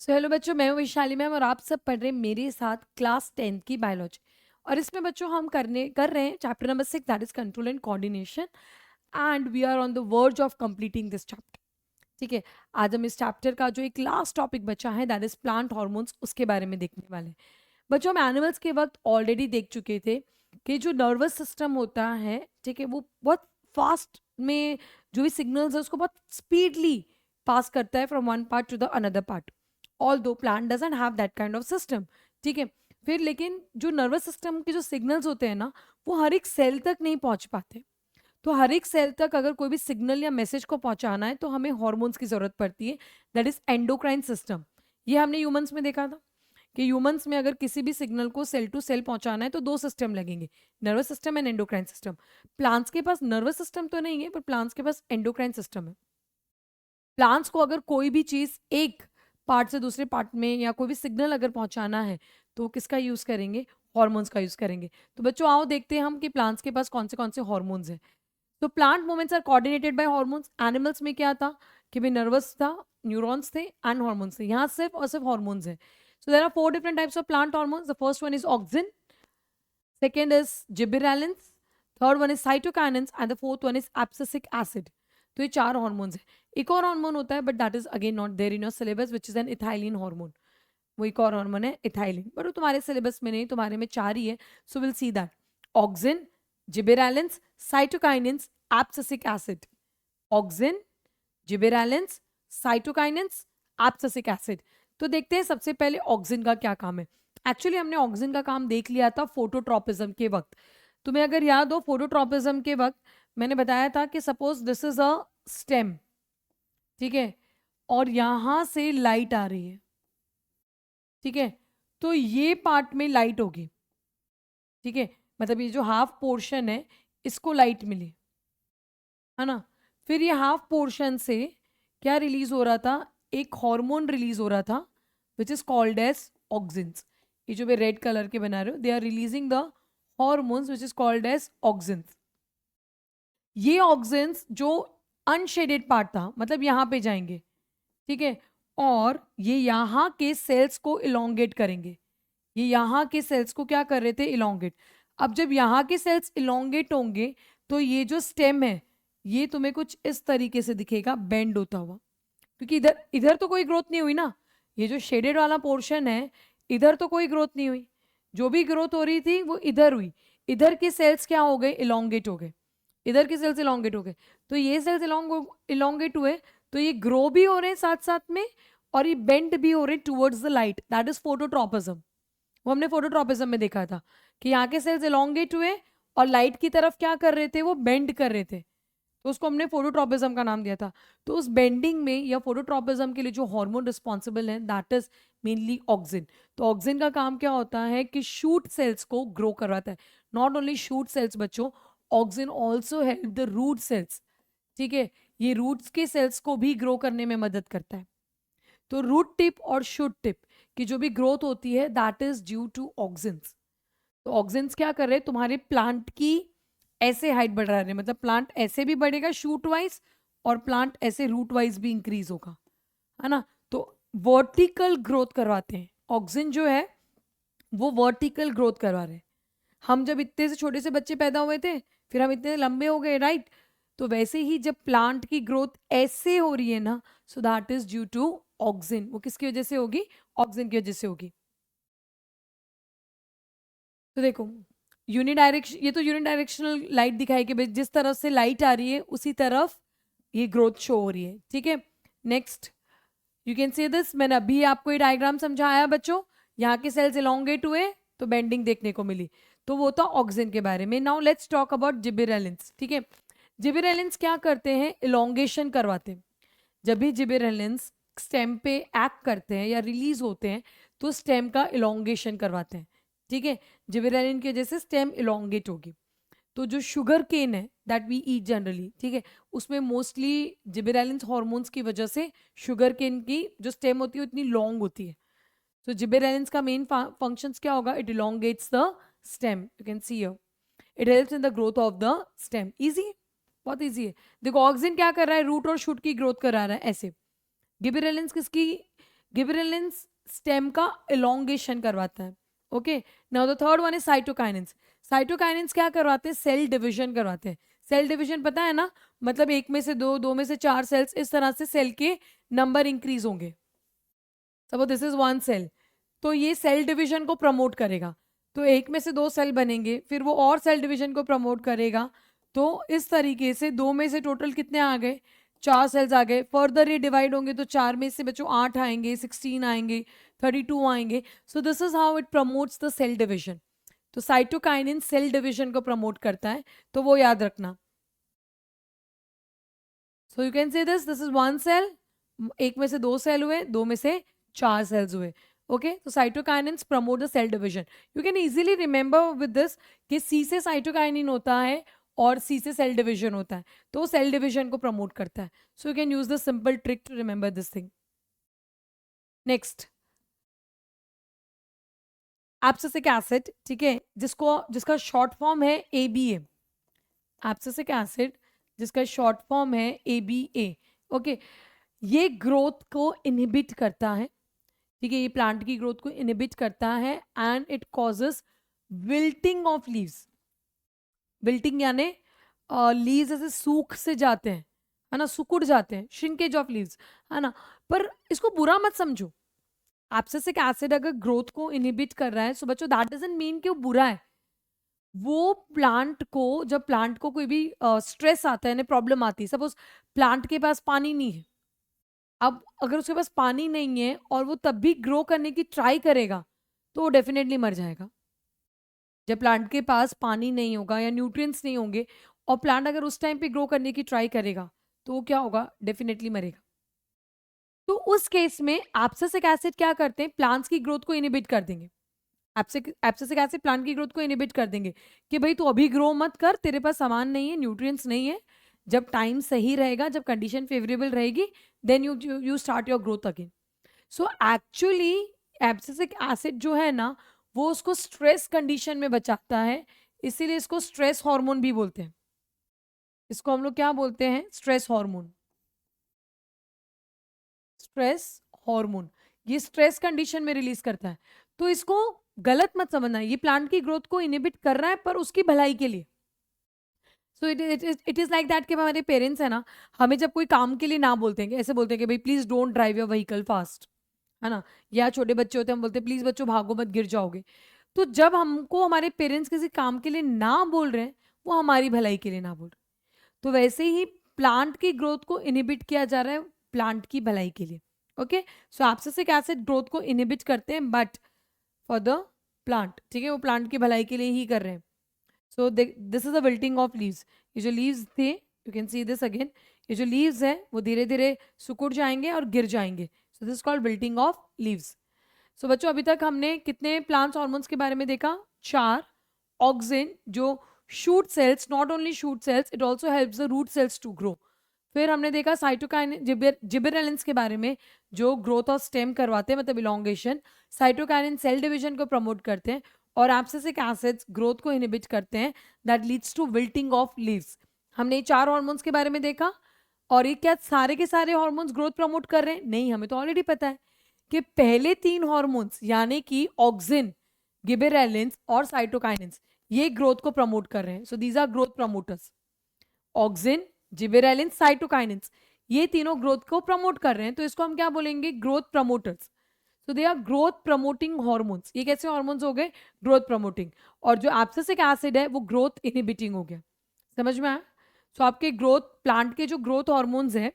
Hello बच्चों, मैं हूँ वैशाली मैम और आप सब पढ़ रहे हैं मेरे साथ क्लास 10th की बायोलॉजी। और इसमें बच्चों हम कर रहे हैं chapter number 6, that is control and coordination. And we are on the verge of completing this chapter. ठीक है, आज हम इस चैप्टर का जो एक लास्ट टॉपिक बचा है दैट इज प्लांट हॉर्मोन्स, उसके बारे में देखने वाले हैं। बच्चों, हम एनिमल्स के वक्त ऑलरेडी देख चुके थे कि जो नर्वस सिस्टम होता है, ठीक है, वो बहुत फास्ट में जो भी सिग्नल्स है उसको बहुत स्पीडली पास करता है from one part to the another part. Although plant doesn't have that kind of system. ठीक है, फिर लेकिन जो नर्वस सिस्टम के जो सिग्नल्स होते हैं ना, वो हर एक सेल तक नहीं पहुंच पाते। तो हर एक सेल तक अगर कोई भी सिग्नल या मैसेज को पहुंचाना है तो हमें हॉर्मोन्स की जरूरत पड़ती है, दैट इज एंडोक्राइन सिस्टम। ये हमने ह्यूमंस में देखा था कि ह्यूमंस में अगर किसी भी सिग्नल को सेल टू सेल पहुंचाना है तो दो सिस्टम लगेंगे, nervous system and endocrine system. Plants के पास नर्वस सिस्टम तो नहीं है, पर प्लांट्स के पास एंडोक्राइन सिस्टम है। प्लांट्स को अगर कोई भी चीज एक पार्ट से दूसरे पार्ट में या कोई भी सिग्नल अगर पहुंचाना है तो किसका यूज करेंगे? हॉर्मोन्स का यूज करेंगे। तो बच्चों आओ देखते हैं हम कि प्लांट्स के पास कौन से हॉर्मोन्स हैं। तो plant movements are coordinated by hormones. Animals में क्या था कि भाई नर्वस था, न्यूरॉन्स थे एंड हॉर्मोन्स थे। यहाँ सिर्फ और सिर्फ हॉर्मोन्स है। So there are 4 different types of plant hormones. The first one is auxin, second is gibberellins, third one is cytokinins and the fourth one is abscisic acid. तो ये 4 hormones है। एक और हार्मोन होता है but that is again not there in your syllabus, which is an ethylene hormone. वो एक और हार्मोन है इथाइलिन, बट वो तुम्हारे सिलेबस में नहीं, तुम्हारे में 4 ही है। So will see that auxin, gibberellins, cytokinins, abscisic acid. Auxin, gibberellins, cytokinins, abscisic acid. तो देखते हैं सबसे पहले ऑक्सिन का क्या काम है। एक्चुअली हमने ऑक्सिन का काम देख लिया था फोटोट्रोपिज्म के वक्त। तुम्हें अगर याद हो, फोटोट्रोपिज्म के वक्त मैंने बताया था कि suppose this is a stem, ठीक है, और यहां से लाइट आ रही है, ठीक है, तो ये पार्ट में लाइट होगी, ठीक है, मतलब ये जो हाफ पोर्शन है इसको लाइट मिली, है ना। फिर ये हाफ पोर्शन से क्या रिलीज हो रहा था? एक हार्मोन रिलीज हो रहा था which is called as auxins. ये जो भी रेड कलर के बना रहे हो, they are releasing the hormones which is called as auxins. ये ऑक्सिन्स जो अनशेडेड पार्ट था, मतलब यहाँ पे जाएंगे, ठीक है, और ये यहाँ के सेल्स को इलोंगेट करेंगे। ये यहाँ के सेल्स को क्या कर रहे थे? इलोंगेट। अब जब यहाँ के सेल्स इलोंगेट होंगे तो ये जो स्टेम है ये तुम्हें कुछ इस तरीके से दिखेगा, बेंड होता हुआ, क्योंकि इधर इधर तो कोई ग्रोथ नहीं हुई ना। ये जो शेडेड वाला पोर्शन है, इधर तो कोई ग्रोथ नहीं हुई। जो भी ग्रोथ हो रही थी वो इधर हुई। इधर के सेल्स क्या हो गए? इलोंगेट हो गए। इधर के सेल्स इलोंगेट हो गए। तो ये सेल्स इलोंगेट हुए तो ये ग्रो भी हो रहे हैं साथ साथ में, और ये बेंड भी हो रहे हैं towards the light, that is phototropism. वो हमने फोटोट्रोपिज्म में देखा था कि यहाँ के सेल्स इलोंगेट हुए और लाइट की तरफ क्या कर रहे थे? वो बेंड कर रहे थे। तो उसको हमने फोटोट्रोपिज्म का नाम दिया था। तो उस बेंडिंग में या फोटोट्रोपिज्म के लिए जो हार्मोन रिस्पॉन्सिबल है दैट इज मेनली ऑक्सिन। तो ऑक्सिन का काम क्या होता है कि शूट सेल्स को ग्रो करवाता है। नॉट ओनली शूट सेल्स बच्चों, auxin also help the root cells, ठीक है, ये रूट्स के सेल्स को भी ग्रो करने में मदद करता है। तो रूट टिप और शूट टिप की जो भी ग्रोथ होती है that is due to auxins. तो ऑक्सिन्स क्या कर रहे हैं? तुम्हारे प्लांट की ऐसे हाइट बढ़ा रहे हैं, मतलब प्लांट ऐसे भी बढ़ेगा शूट वाइज और प्लांट ऐसे रूट वाइज भी इंक्रीज होगा, है ना। तो वर्टिकल ग्रोथ करवाते हैं ऑक्सिन जो है, वो वर्टिकल ग्रोथ करवा रहे हैं। हम जब इतने से छोटे से बच्चे पैदा हुए थे फिर हम इतने लंबे हो गए, राइट। तो वैसे ही जब प्लांट की ग्रोथ ऐसे हो रही है ना, so that is due to auxin. वो किसकी वजह से होगी? ऑक्सिन की वजह से होगी। तो देखो यूनिडायरेक्शन, ये तो यूनिडायरेक्शनल लाइट दिखाई कि भाई जिस तरफ से लाइट आ रही है उसी तरफ ये ग्रोथ शो हो रही है, ठीक है। Next you can see this, मैंने अभी आपको ये डायग्राम समझाया बच्चों। यहाँ के सेल्स इलोंगेट हुए तो बेंडिंग देखने को मिली। तो वो था ऑक्सिन के बारे में। नाउ लेट्स टॉक अबाउट जिबेरेलिन्स, ठीक है। जिबेरेलिन्स क्या करते हैं? इलोंगेशन करवाते हैं। जब भी जिबेरेलिन्स स्टेम पे एक्ट करते हैं या रिलीज होते हैं तो स्टेम का इलोंगेशन करवाते हैं, ठीक है। जिबेरेलिन की वजह से स्टेम इलोंगेट होगी। तो जो शुगर केन है दैट वी ईट जनरली, ठीक है, उसमें मोस्टली जिबेरेलिन हॉर्मोन्स की वजह से शुगर केन की जो स्टेम होती है उतनी लॉन्ग होती है। तो जिबेरेलिन का मेन फंक्शंस क्या होगा? It elongates the stem, you can see here. It helps in the growth of the stem. Easy, बहुत इजी है। देखो ऑक्सिन क्या कर रहा है? रूट और शूट की ग्रोथ करा रहा है ऐसे। गिबरेलिन्स किसकी गिबरेलिंस स्टेम का इलोंगेशन करवाता है. Okay, now the third one is cytokinins. Cytokinins क्या करवाते हैं? सेल डिवीजन करवाते हैं. सेल डिवीजन पता है ना, मतलब एक में से दो, दो में से चार सेल्स, इस तरह से सेल के नंबर इंक्रीज होंगे. Suppose this is one cell, तो ये सेल डिवीजन को प्रमोट करेगा. तो एक में से दो सेल बनेंगे, फिर वो और सेल डिवीजन को प्रमोट करेगा. तो इस तरीके से दो में से टोटल कितने आ गए? चार सेल्स आ गए. फर्दर ये डिवाइड होंगे तो चार में से बच्चों 8 आएंगे, 16 आएंगे, 32 आएंगे. So this is how it promotes the cell division. तो साइटोकाइनिन सेल डिवीजन को प्रमोट करता है, तो वो याद रखना. So you can say this is one cell, एक में से दो सेल हुए, दो में से चार सेल्स हुए. ओके, तो cytokinins promote the cell division. You can easily remember with this कि सी से साइटोकाइनिन होता है और सी से सेल डिवीजन होता है, तो सेल डिवीजन को प्रमोट करता है. So you can use the simple trick to remember this thing. Next, abscisic acid. ठीक है, जिसका शॉर्ट फॉर्म है ABA. एब्सिसिक एसिड जिसका शॉर्ट फॉर्म है ABA. ओके, ये ग्रोथ को इनहिबिट करता है. ठीक है, ये प्लांट की ग्रोथ को इनहिबिट करता है and it causes wilting of leaves. Wilting यानी लीव्स ऐसे सूख से जाते हैं, है ना, सुकुड़ जाते हैं, श्रिंकेज ऑफ लीव्स, है ना. पर इसको बुरा मत समझो. एब्सिसिक एसिड अगर ग्रोथ को इनहिबिट कर रहा है, सो बच्चों दैट डजंट मीन कि वो बुरा है. वो प्लांट को, जब प्लांट को कोई भी स्ट्रेस आता है, प्रॉब्लम आती है, सपोज प्लांट के पास पानी नहीं है. अब अगर उसके पास पानी नहीं है और वो तब भी ग्रो करने की ट्राई करेगा, तो वो डेफिनेटली मर जाएगा. जब प्लांट के पास पानी नहीं होगा या न्यूट्रिएंट्स नहीं होंगे और प्लांट अगर उस टाइम पे ग्रो करने की ट्राई करेगा, तो वो क्या होगा? डेफिनेटली मरेगा. तो उस केस में एब्सिसिक एसिड क्या करते हैं? प्लांट्स की ग्रोथ को इनहिबिट कर देंगे. एब्सिसिक एसिड प्लांट की ग्रोथ को इनहिबिट कर देंगे कि भाई तू अभी ग्रो मत कर, तेरे पास सामान नहीं है, न्यूट्रिएंट्स नहीं है. जब टाइम सही रहेगा, जब कंडीशन फेवरेबल रहेगी, then you start your growth again. So actually abscisic acid जो है ना, वो उसको स्ट्रेस कंडीशन में बचाता है, इसीलिए इसको स्ट्रेस हार्मोन भी बोलते हैं. इसको हम लोग क्या बोलते हैं? Stress hormone. स्ट्रेस हार्मोन ये स्ट्रेस कंडीशन में रिलीज करता है. तो इसको गलत मत समझना, ये प्लांट की ग्रोथ को इनहिबिट कर रहा है पर उसकी भलाई के लिए. So it is like that कि हमारे पेरेंट्स है ना, हमें जब कोई काम के लिए ना बोलते हैं, ऐसे बोलते हैं कि भाई please don't drive your vehicle fast, है ना. या छोटे बच्चे होते हैं, हम बोलते हैं प्लीज बच्चों भागो मत, गिर जाओगे. तो जब हमको हमारे पेरेंट्स किसी काम के लिए ना बोल रहे हैं, वो हमारी भलाई के लिए ना बोल रहे. तो वैसे ही प्लांट की ग्रोथ को इनहिबिट किया जा रहा है प्लांट की भलाई के लिए. ओके, सो एब्सिसिक एसिड ग्रोथ को इनहिबिट करते हैं बट फॉर द प्लांट. ठीक है, वो प्लांट की भलाई के लिए ही कर रहे हैं. सो this is a wilting of leaves. ये जो लीव्स थे, you can see this again, ये जो लीव्स है वो धीरे धीरे सुकुड़ जाएंगे और गिर जाएंगे. So this called wilting of leaves. So बच्चों अभी तक हमने कितने प्लांट्स हॉर्मोन्स के बारे में देखा? 4. ऑक्सिन जो shoot cells, not only shoot cells, it also helps the root cells to grow. फिर हमने देखा साइटोकाइनिन जिबरेलिन्स के बारे में, जो ग्रोथ ऑफ स्टेम करवाते हैं, मतलब इलोंगेशन. साइटोकाइनिन सेल डिवीजन को प्रमोट करते हैं और एब्सिसिक एसिड्स ग्रोथ को इनहिबिट करते हैं, that leads to wilting of leaves. हमने 4 हॉर्मोन्स के बारे में देखा. और ये क्या सारे के सारे हॉर्मोन्स ग्रोथ प्रमोट कर रहे हैं? नहीं, हमें तो ऑलरेडी पता है कि पहले 3 हॉर्मोन्स यानी कि ऑक्सिन, गिबरेलिन्स और साइटोकाइनिन्स, ये ग्रोथ को प्रमोट कर रहे हैं. So these are growth promoters. Auxin, gibberellin, cytokinins, ये तीनों ग्रोथ को प्रमोट कर रहे हैं, तो इसको हम क्या बोलेंगे? Growth promoters. So they are growth promoting hormones. ये कैसे हॉर्मोन्स हो गए? Growth promoting. और जो एब्सिसिक एसिड है वो ग्रोथ इनहिबिटिंग हो गया. समझ में आया? सो आपके ग्रोथ, प्लांट के जो ग्रोथ हॉर्मोन्स है,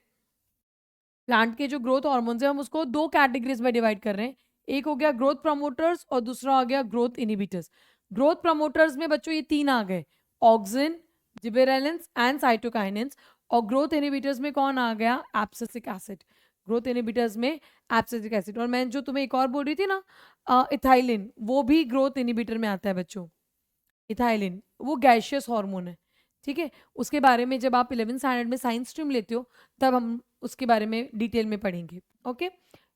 प्लांट के जो ग्रोथ हॉर्मोन्स है, हम उसको 2 कैटेगरीज में डिवाइड कर रहे हैं. एक हो गया ग्रोथ प्रमोटर्स और दूसरा हो गया ग्रोथ इनहिबिटर्स. ग्रोथ प्रमोटर्स में बच्चों ये 3 आ गए, ऑक्सिन, जिबरेलिन्स एंड साइटोकाइनिन्स. और ग्रोथ इनहिबिटर्स में कौन आ गया? Abscisic acid. ग्रोथ इनहिबिटर्स में एब्सिसिक एसिड. और मैं जो तुम्हें एक और बोल रही थी ना, इथाइलिन, वो भी ग्रोथ इनहिबिटर में आता है बच्चों. इथाइलिन वो गैशियस हार्मोन है. ठीक है, उसके बारे में जब आप 11th स्टैंडर्ड में साइंस स्ट्रीम लेते हो, तब हम उसके बारे में डिटेल में पढ़ेंगे. ओके,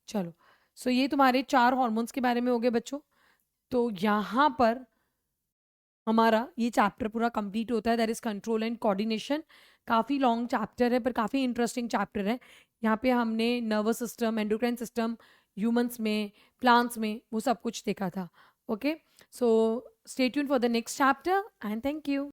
चलो. सो ये तुम्हारे 4 हॉर्मोन्स के बारे में हो गए बच्चों. तो यहाँ पर हमारा ये चैप्टर पूरा कंप्लीट होता है, that is control and coordination. काफ़ी लॉन्ग चैप्टर है पर काफ़ी इंटरेस्टिंग चैप्टर है. यहाँ पे हमने nervous system, endocrine system, humans में, प्लांट्स में, वो सब कुछ देखा था. Okay, so stay tune for the next chapter and thank you.